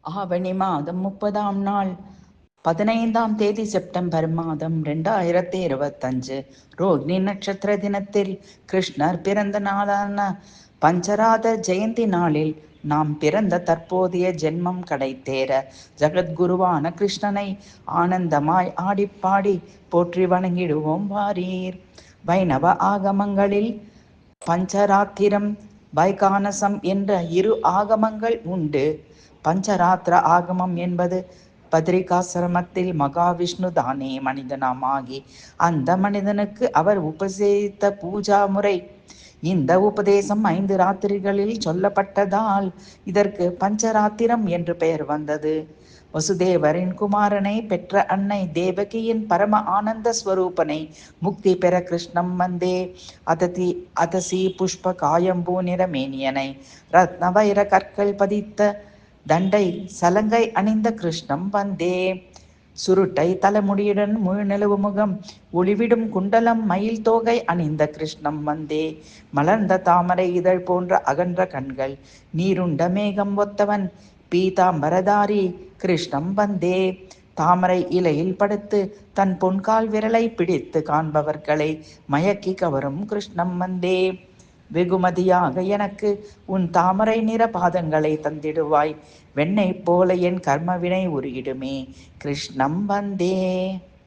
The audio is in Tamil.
ஆவணி மாதம் 30ஆம் நாள் 15ஆம் தேதி செப்டம்பர் மாதம் 2025 ரோகிணி நட்சத்திர தினத்தில் கிருஷ்ணர் பிறந்த நாளான பஞ்சராத ஜெயந்தி நாளில் நாம் பிறந்த தற்போதைய ஜென்மம் கடைத்தேற ஜகத்குருவான கிருஷ்ணனை ஆனந்தமாய் ஆடிப்பாடி போற்றி வணங்கிடுவோம் வாரீர். வைணவ ஆகமங்களில் பஞ்சராத்திரம் வைகானசம் என்ற இரு ஆகமங்கள் உண்டு. பஞ்சராத்திர ஆகமம் என்பது பத்ரிகாசிரமத்தில் மகாவிஷ்ணு தானே மனிதனமாகி அந்த மனிதனுக்கு அவர் உபதேசித்த பூஜா முறை. இந்த உபதேசம் 5 ராத்திரிகளில் சொல்லப்பட்டதால் இதற்கு பஞ்சராத்திரம் என்று பெயர் வந்தது. வசுதேவரின் குமாரனை பெற்ற அன்னை தேவகியின் பரம ஆனந்த ஸ்வரூபனை முக்தி பெற கிருஷ்ணம் வந்தே அதசி புஷ்ப காயம்பூ நிறமேனியனை ரத்ன வைர கற்கள் பதித்த தண்டை சலங்கை அணிந்த கிருஷ்ணம் வந்தே. சுருட்டை தலைமுடியுடன் முழுநிலவு முகம் ஒளிவிடும் குண்டலம் மயில் தோகை அணிந்த கிருஷ்ணம் வந்தே. மலர்ந்த தாமரை இதழ் போன்ற அகன்ற கண்கள் நீருண்ட மேகம் ஒத்தவன் பீதாம்பரதாரி கிருஷ்ணம் வந்தே. தாமரை இலையில் படுத்து தன் பொன்கால் விரலை பிடித்து காண்பவர்களை மயக்கி கவரும் கிருஷ்ணம் வந்தே. வெகுமதியாக எனக்கு உன் தாமரை நிற பாதங்களை தந்திடுவாய். வெண்ணெய் போல என் கர்மவினை உருகிடுமே கிருஷ்ணம் வந்தே.